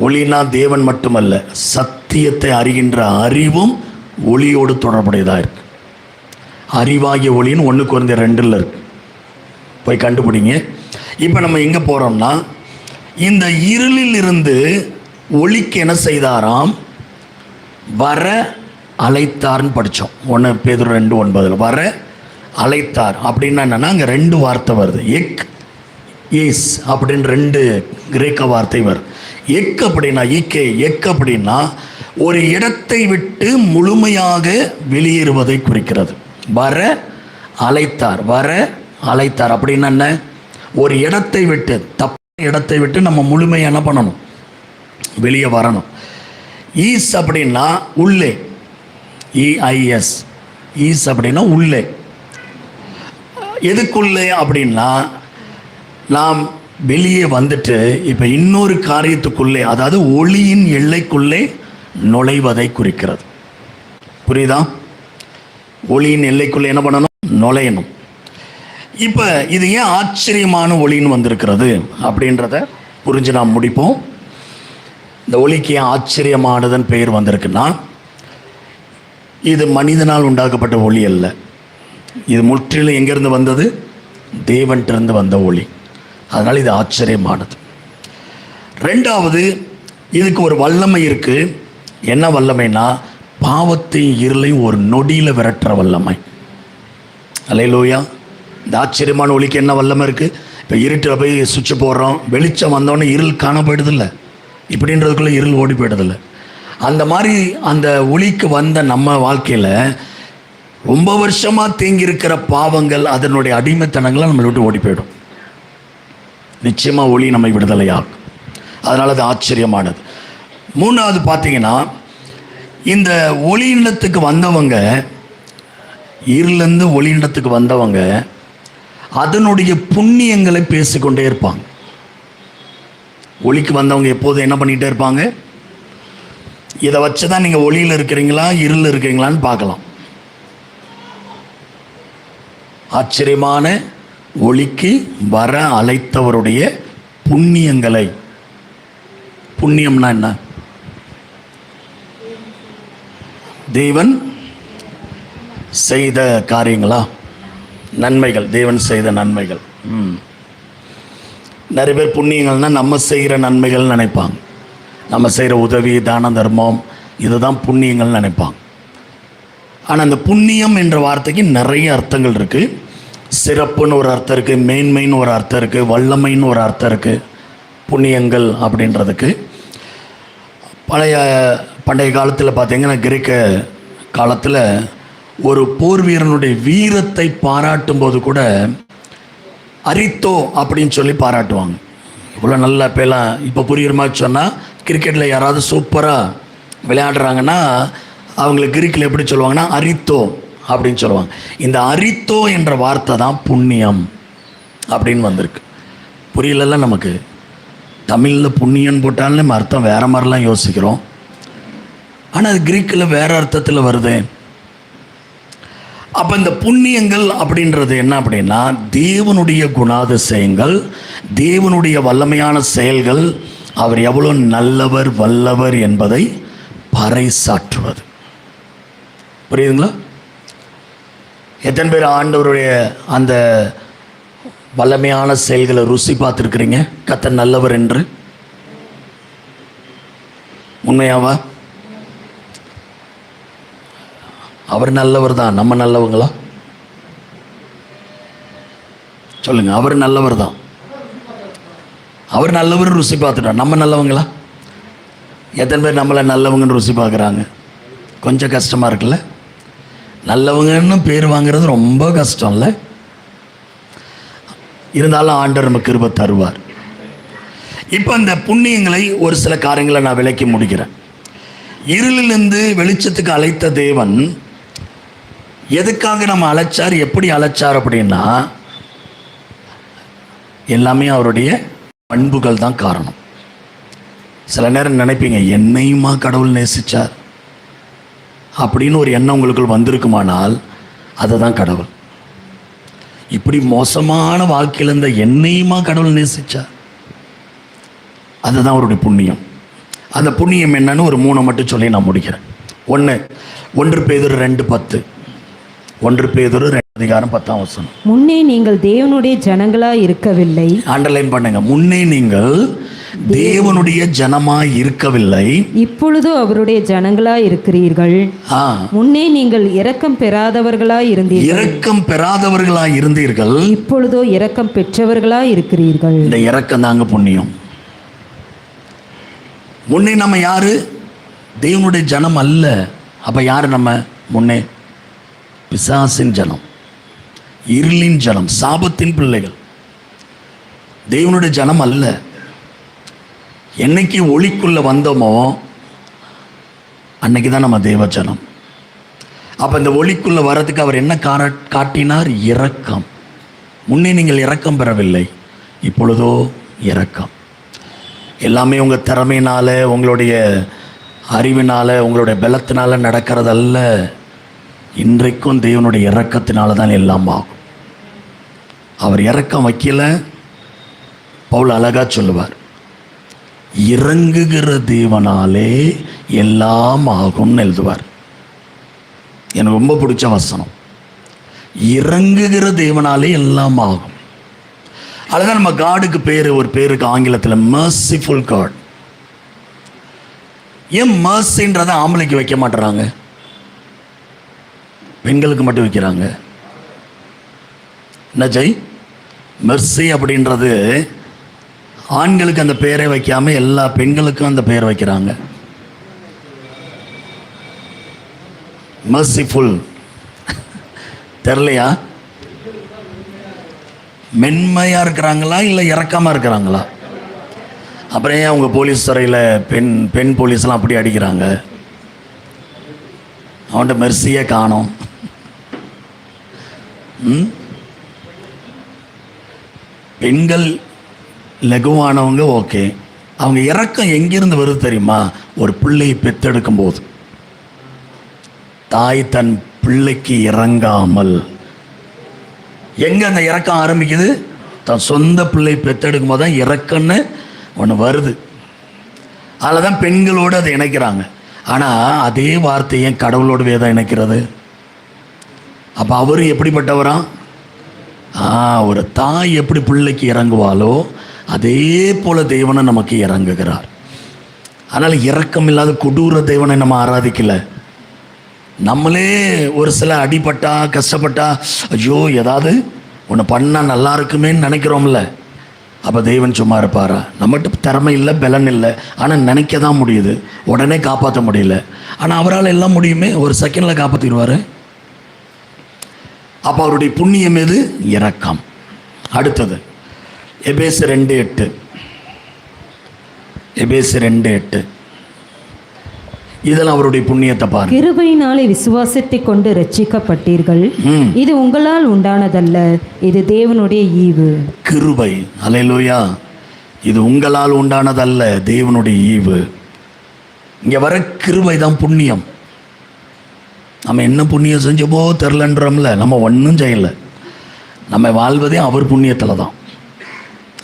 ஒளினா தேவன் மட்டுமல்ல, சத்தியத்தை அறிகின்ற அறிவும் ஒளியோடு தொடர்புடையதாக இருக்கு. அறிவாகிய ஒளின்னு 1 Corinthians 2 இருக்கு, போய் கண்டுபிடிங்க. இப்போ நம்ம எங்கே போகிறோம்னா, இந்த இருளில் இருந்து ஒளிக்கு என்ன செய்தாராம்? வர அழைத்தார்னு படித்தோம். 1 Peter 2:9 வர அழைத்தார் அப்படின்னா என்னென்னா, அங்கே 2 வார்த்தை வருது. எக் ஏஸ் அப்படின்னு 2 கிரேக்க வார்த்தை வருது. எக் அப்படின்னா ஈக்கே, எக் அப்படின்னா ஒரு இடத்தை விட்டு முழுமையாக வெளியேறுவதை குறிக்கிறது. வர அழைத்தார், வர அழைத்தார் அப்படின்னா என்ன? ஒரு இடத்தை விட்டு, தப்பான இடத்தை விட்டு நம்ம முழுமையாக என்ன பண்ணணும்? வெளியே வரணும். ஈஸ் அப்படின்னா உள்ளே, இஐஎஸ், ஈஸ் அப்படின்னா உள்ளே. எதுக்குள்ளே அப்படின்னா, நாம் வெளியே வந்துட்டு இப்போ இன்னொரு காரியத்துக்குள்ளே, அதாவது ஒளியின் எல்லைக்குள்ளே நுழைவதை குறிக்கிறது. புரியுதா? ஒளியின் எல்லைக்குள்ளே என்ன பண்ணணும்? நுழையணும். இப்போ இது ஏன் ஆச்சரியமான ஒளின்னு வந்திருக்கிறது அப்படின்றத புரிஞ்சு நாம் முடிப்போம். இந்த ஒளிக்கு ஏன் ஆச்சரியமானதன் பெயர் வந்திருக்குன்னா, இது மனிதனால் உண்டாக்கப்பட்ட ஒளி அல்ல. இது முற்றிலும் எங்கேருந்து வந்தது? தேவன்கிட்டருந்து வந்த ஒளி. அதனால் இது ஆச்சரியமானது. ரெண்டாவது, இதுக்கு ஒரு வல்லமை இருக்குது. என்ன வல்லமைனா, பாவத்தையும் இருளையும் ஒரு நொடியில் விரட்டுற வல்லமை. அல்லேலூயா. இந்த ஆச்சரியமான ஒளிக்கு என்ன வல்லமை இருக்குது? இப்போ இருட்டில் போய் சுவிட்ச் போடுறோம், வெளிச்சம் வந்தோடனே இருள் காண போயிடுதில்ல, இப்படின்றதுக்குள்ளே இருள் ஓடி போயிடுதில்ல. அந்த மாதிரி அந்த ஒளிக்கு வந்த நம்ம வாழ்க்கையில் ரொம்ப வருஷமாக தேங்கி இருக்கிற பாவங்கள், அதனுடைய அடிமைத்தனங்களை நம்மளை விட்டு ஓடி போயிடும். நிச்சயமாக ஒளி நம்மை விடுதலையாகும். அதனால் அது ஆச்சரியமானது. மூணாவது பார்த்தீங்கன்னா, இந்த ஒளியினத்துக்கு வந்தவங்க, இருளிலிருந்து ஒளியினத்துக்கு வந்தவங்க அதனுடைய புண்ணியங்களை பேசிக்கொண்டே இருப்பாங்க. ஒளிக்கு வந்தவங்க எப்போதும் என்ன பண்ணிகிட்டே இருப்பாங்க? இதை வச்சு தான் நீங்கள் ஒளியில் இருக்கிறீங்களா இருளில் இருக்கிறீங்களான்னு பார்க்கலாம். ஆச்சரியமான ஒளிக்கு வர அழைத்தவருடைய புண்ணியங்களை. புண்ணியம்னா என்ன? தேவன் செய்த காரியங்களா? நன்மைகள், தேவன் செய்த நன்மைகள். நிறைய பேர் புண்ணியங்கள்னா நம்ம செய்கிற நன்மைகள் நினைப்பாங்க. நம்ம செய்கிற உதவி, தான தர்மம், இதுதான் புண்ணியங்கள் நினைப்பாங்க. ஆனால் அந்த புண்ணியம் என்ற வார்த்தைக்கு நிறைய அர்த்தங்கள் இருக்குது. சிறப்புன்னு ஒரு அர்த்தம் இருக்குது, மேன்மைன்னு ஒரு அர்த்தம் இருக்குது, வல்லமைன்னு ஒரு அர்த்தம் இருக்குது. புண்ணியங்கள் அப்படின்றதுக்கு பண்டைய காலத்தில் பார்த்திங்கன்னா, கிரேக்க காலத்தில் ஒரு போர் வீரனுடைய வீரத்தை பாராட்டும் போது கூட அரித்தோ அப்படின்னு சொல்லி பாராட்டுவாங்க. இவ்வளோ நல்லா இப்போலாம் இப்போ புரியுற மாதிரி சொன்னால், கிரிக்கெட்டில் யாராவது சூப்பராக விளையாடுறாங்கன்னா அவங்களுக்கு கிரீக்கில் எப்படி சொல்லுவாங்கன்னா அரித்தோ அப்படின்னு சொல்லுவாங்க. இந்த அரித்தோ என்ற வார்த்தை தான் புண்ணியம் அப்படின்னு வந்திருக்கு. புரியலல்ல நமக்கு. தமிழில் புண்ணியன்னு போட்டாலும் நம்ம அர்த்தம் வேறு மாதிரிலாம் யோசிக்கிறோம். ஆனால் அது கிரீக்கில் வேறு அர்த்தத்தில் வருது. அப்போ இந்த புண்ணியங்கள் அப்படின்றது என்ன அப்படின்னா, தேவனுடைய குணாதிசயங்கள், தேவனுடைய வல்லமையான செயல்கள், அவர் எவ்வளோ நல்லவர் வல்லவர் என்பதை பறைசாற்றுவது. புரியுதுங்களா? எத்தனை பேர் ஆண்டவருடைய அந்த வல்லமையான செயல்களை ருசி பார்த்துருக்குறீங்க? கர்த்தர் நல்லவர் என்று. உண்மையாவா? அவர் நல்லவர் தான். நம்ம நல்லவங்களா? சொல்லுங்க, அவர் நல்லவர் தான். அவர் நல்லவர் ருசி பார்த்துட்டார். நம்ம நல்லவங்களா? எத்தனை பேர் நம்மளை நல்லவங்கன்னு ருசி பார்க்குறாங்க? கொஞ்சம் கஷ்டமாக இருக்குல்ல? நல்லவங்கன்னு பேர் வாங்குறது ரொம்ப கஷ்டம் இல்லை? இருந்தாலும் ஆண்டவர் நமக்கு கிருபை தருவார். இப்போ இந்த புண்ணியங்களை ஒரு சில காரியங்களை நான் விளக்கி முடிக்கிறேன். இருளிலிருந்து வெளிச்சத்துக்கு அழைத்த தேவன் எதுக்காக நம்ம அழைச்சார், எப்படி அழைச்சார் அப்படின்னா, எல்லாமே அவருடைய பண்புகள் தான் காரணம். சில நேரம் நினைப்பீங்க, என்னையுமா கடவுள் நேசிச்சார் அப்படின்னு ஒரு எண்ணம் உங்களுக்குள் வந்திருக்குமானால் அதுதான் கடவுள். இப்படி மோசமான வாழ்க்கையில் இருந்த என்னையுமா கடவுள் நேசிச்சார், அதுதான் அவருடைய புண்ணியம். அந்த புண்ணியம் என்னன்னு ஒரு 3 மட்டும் சொல்லி நான் முடிக்கிறேன். 1 பேதுரு 2:10. 1 பேதுரு 2:10. முன்னே நீங்கள் தேவனுடைய ஜனங்களா இருக்கவில்லை. அண்டர்லைன் பண்ணுங்க. முன்னே நீங்கள் தேவனுடைய ஜனமாய் இருக்கவில்லை, இப்பொழுது அவருடைய ஜனங்களா இருக்கிறீர்கள். முன்னே நீங்கள் இரக்கம் பெறாதவர்களாய் இருந்தீர்கள், இரக்கம் பெறாதவர்களாய் இருந்தீர்கள், இப்பொழுதோ இரக்கம் பெற்றவர்களாய் இருக்கிறீர்கள். இந்த இரக்கம் தாங்க புண்ணியம். முன்னே நம்ம யாரு? தேவனுடைய ஜனம் அல்ல. அப்ப யாரு நம்ம? முன்னே பிசாசின் ஜனம், இருளின் ஜனம், சாபத்தின் பிள்ளைகள். தேவனுடைய ஜனம் அல்ல. என்னைக்கு ஒளிக்குள்ள வந்தோமோ அன்னைக்கு தான் நம்ம தேவ ஜனம். அப்ப இந்த ஒளிக்குள்ள வர்றதுக்கு அவர் என்ன காட்டினார்? இரக்கம். முன்னே நீங்கள் இரக்கம் பெறவில்லை, இப்பொழுதோ இரக்கம். எல்லாமே உங்கள் திறமையினால, உங்களுடைய அறிவினால, உங்களுடைய பலத்தினால நடக்கிறதல்ல. இன்றைக்கும் தேவனுடைய இரக்கத்தினால தான் எல்லாம் ஆகும். அவர் இரக்கம் வைக்கல. பவுல் அழகா சொல்லுவார், இறங்குகிற தேவனாலே எல்லாம் ஆகும்னு எழுதுவார். எனக்கு ரொம்ப பிடிச்ச வசனம். இறங்குகிற தேவனாலே எல்லாம் ஆகும். அதுதான் நம்ம காடுக்கு பேர், ஒரு பேருக்கு ஆங்கிலத்தில் மர்சிஃபுல் காட். ஏன் மர்சின்றதை ஆம்பளைக்கு வைக்க மாட்டுறாங்க, பெண்களுக்கு மட்டும் வைக்கிறாங்க? என்ன ஜெய்? மெர்சி அப்படின்றது ஆண்களுக்கு அந்த பெயரை வைக்காம எல்லா பெண்களுக்கும் அந்த பெயர் வைக்கிறாங்க. மர்சிஃபுல் தெரியலையா? மென்மையா இருக்கிறாங்களா இல்லை இறக்காம இருக்கிறாங்களா? அப்புறம் ஏன் அவங்க போலீஸ் துறையில் பெண் போலீஸ்லாம் அப்படி அடிக்கிறாங்க? அவன்கிட்ட மெர்சியே காணோம். பெண்கள் லகுவானவங்க ஓகே. அவங்க இறக்கம் எங்கிருந்து வருது தெரியுமா? ஒரு பிள்ளையை பெத்தெடுக்கும் போது தாய் தன் பிள்ளைக்கு இறங்காமல், எங்க அந்த இறக்கம் ஆரம்பிக்குது? தன் சொந்த பிள்ளை பெத்தெடுக்கும் போது தான் இறக்கம்னு ஒன்று வருது. அதில் தான் பெண்களோடு அதை இணைக்கிறாங்க. ஆனால் அதே வார்த்தையை கடவுளோடு வேதம் இணைக்கிறது. அப்போ அவரு எப்படிப்பட்டவரா? ஒரு தாய் எப்படி பிள்ளைக்கு இறங்குவாளோ அதே போல தேவனை நமக்கு இறங்குகிறார். அதனால் இரக்கம் இல்லாத கொடூர தேவனை நம்ம ஆராதிக்கல. நம்மளே ஒரு சில அடிபட்டா கஷ்டப்பட்டா ஐயோ ஏதாவது ஒன்று பண்ணால் நல்லா இருக்குமேன்னு நினைக்கிறோம்ல. அப்போ தேவன் சும்மா இருப்பாரா? நம்மகிட்ட திறமை இல்லை, பலன் இல்லை, ஆனால் நினைக்க தான் முடியுது. உடனே காப்பாற்ற முடியல. ஆனால் அவரால் எல்லாம் முடியுமே, ஒரு செகண்டில் காப்பாற்றிடுவார். அப்போ அவருடைய புண்ணியம் எது? இரக்கம். அடுத்தது எபேசு 2:8. எபேசு 2:8. இதெல்லாம் அவருடைய புண்ணியத்தை பாருங்க. கிருபையினாலே விசுவாசத்தை கொண்டு ரட்சிக்கப்பட்டீர்கள், இது உங்களால் உண்டானதல்ல, இது தேவனுடைய ஈவு. கிருபை, அல்லேலூயா. இது உங்களால் உண்டானதல்ல, தேவனுடைய ஈவு. இங்க வர கிருபை தான் புண்ணியம். நம்ம என்ன புண்ணியம் செஞ்சோமோ தெரிலன்றோம்ல. நம்ம ஒன்றும் செய்யலை. நம்ம வாழ்வதே அவர் புண்ணியத்தில் தான்.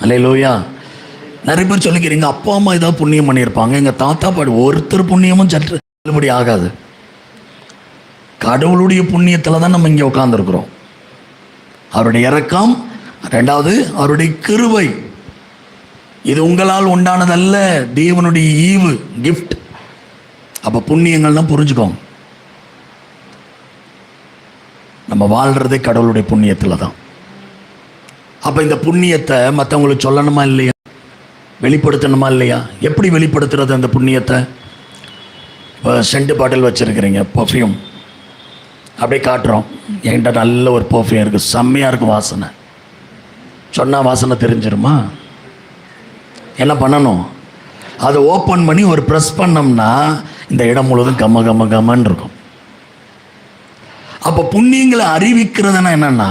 அல்லேலூயா. நிறைய பேர் சொல்லிக்கிறீங்க அப்பா அம்மா ஏதாவது புண்ணியம் பண்ணியிருப்பாங்க, எங்கள் தாத்தா பாடு, ஒருத்தர் புண்ணியமும் சற்று செல்லுபடி ஆகாது. கடவுளுடைய புண்ணியத்தில் தான் நம்ம இங்கே உட்காந்துருக்குறோம். அவருடைய இரக்கம், ரெண்டாவது அவருடைய கிருபை. இது உங்களால் உண்டானதல்ல, தேவனுடைய ஈவு, கிஃப்ட். அப்போ புண்ணியங்கள்லாம் புரிஞ்சுக்கோங்க. நம்ம வாழ்கிறதே கடவுளுடைய புண்ணியத்தில் தான். அப்போ இந்த புண்ணியத்தை மற்றவங்களுக்கு சொல்லணுமா இல்லையா, வெளிப்படுத்தணுமா இல்லையா? எப்படி வெளிப்படுத்துறது அந்த புண்ணியத்தை? இப்போ சென்ட் பாட்டில் வச்சுருக்கிறீங்க, பர்ஃப்யூம் அப்படியே காட்டுறோம், என்கிட்ட நல்ல ஒரு பர்ஃப்யூம் இருக்குது, செம்மையாக இருக்கும் வாசனை, சொன்னால் வாசனை தெரிஞ்சிருமா? என்ன பண்ணணும்? அதை ஓப்பன் பண்ணி ஒரு ப்ரெஸ் பண்ணோம்னா இந்த இடம் முழுவதும் கம்ம கம்ம கம்மன்னு இருக்கும். அப்போ புண்ணியங்களை அறிவிக்கிறதுனா என்னென்னா,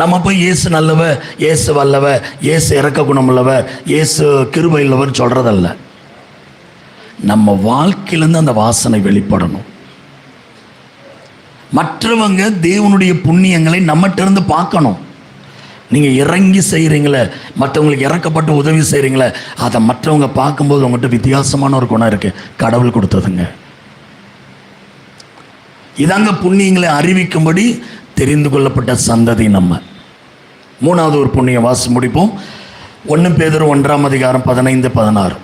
நம்ம போய் இயேசு நல்லவர், இயேசு வல்லவர், இயேசு இறக்க குணமுள்ளவர், இயேசு கிருபை உள்ளவர் சொல்கிறதல்ல. நம்ம வாழ்க்கையிலேருந்து அந்த வாசனை வெளிப்படணும். மற்றவங்க தேவனுடைய புண்ணியங்களை நம்மகிட்ட இருந்து பார்க்கணும். நீங்கள் இறங்கி செய்கிறீங்களே, மற்றவங்களுக்கு இறக்கப்பட்டு உதவி செய்கிறீங்களே, அதை மற்றவங்க பார்க்கும்போது உங்கள்கிட்ட வித்தியாசமான ஒரு குணம் இருக்குது, கடவுள் கொடுத்ததுங்க. இதாங்க புண்ணியங்களை அறிவிக்கும்படி தெரிந்து கொள்ளப்பட்ட சந்ததி நம்ம. மூணாவது ஒரு புண்ணியம் வாசி முடிப்போம். 1 பேதுரு 1:15-16.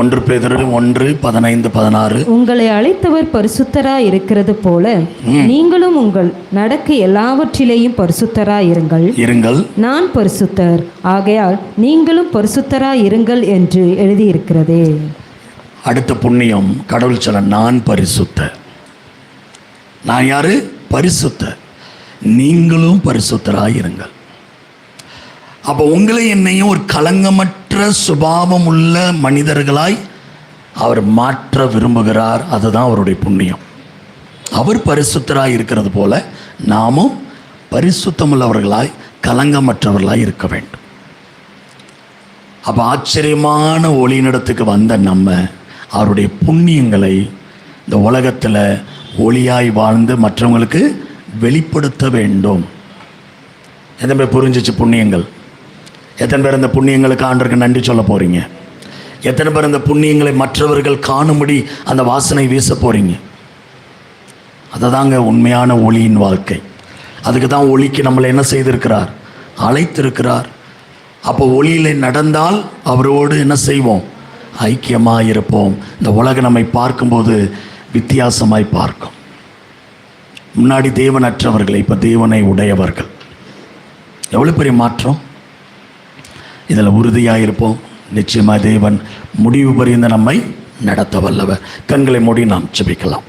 1 பேதுரு 1:15-16. உங்களை அழைத்தவர் பரிசுத்தராய் இருக்கிறது போல நீங்களும் உங்கள் நடக்க எல்லாவற்றிலேயும் பரிசுத்தராய் இருங்கள். நான் பரிசுத்தர், ஆகையால் நீங்களும் பரிசுத்தராய் இருங்கள் என்று எழுதியிருக்கிறதே. அடுத்த புண்ணியம் கடவுள் சொல்ல, நான் பரிசுத்தர். நான் யாரு? பரிசுத்தர். நீங்களும் பரிசுத்தராய் இருங்கள். அப்போ உங்களை என்னையும் ஒரு களங்கமற்ற சுபாவம் உள்ள மனிதர்களாய் அவர் மாற்ற விரும்புகிறார். அதுதான் அவருடைய புண்ணியம். அவர் பரிசுத்தராய் இருக்கிறது போல நாமும் பரிசுத்தமுள்ளவர்களாய் கலங்கமற்றவர்களாய் இருக்க வேண்டும். அப்போ ஆச்சரியமான ஒளியினிடத்துக்கு வந்த நம்ம அவருடைய புண்ணியங்களை இந்த உலகத்தில் ஒளியாய் வாழ்ந்து மற்றவங்களுக்கு வெளிப்படுத்த வேண்டும். எத்தனை பேர் புரிஞ்சிச்சு புண்ணியங்கள்? எத்தனை பேர் இந்த புண்ணியங்களுக்கு ஆண்டவருக்கு நன்றி சொல்ல போகிறீங்க? எத்தனை பேர் இந்த புண்ணியங்களை மற்றவர்கள் காணும்படி அந்த வாசனை வீச போகிறீங்க? அதை தாங்க உண்மையான ஒளியின் வாழ்க்கை. அதுக்கு தான் ஒளிக்கு நம்மளை என்ன செய்திருக்கிறார்? அழைத்திருக்கிறார். அப்போ ஒளியில் நடந்தால் அவரோடு என்ன செய்வோம்? ஐக்கியமாக இருப்போம். இந்த உலகம் நம்மை பார்க்கும்போது வித்தியாசமாய் பார்க்கும். முன்னாடி தேவனற்றவர்கள், இப்போ தேவனை உடையவர்கள். எவ்வளோ பெரிய மாற்றம்! இதில் உறுதியாக இருப்போம். நிச்சயமாக தேவன் முடிவு பரிந்த நம்மை நடத்த வல்லவர். கண்களை மூடி நாம் ஜெபிக்கலாம்.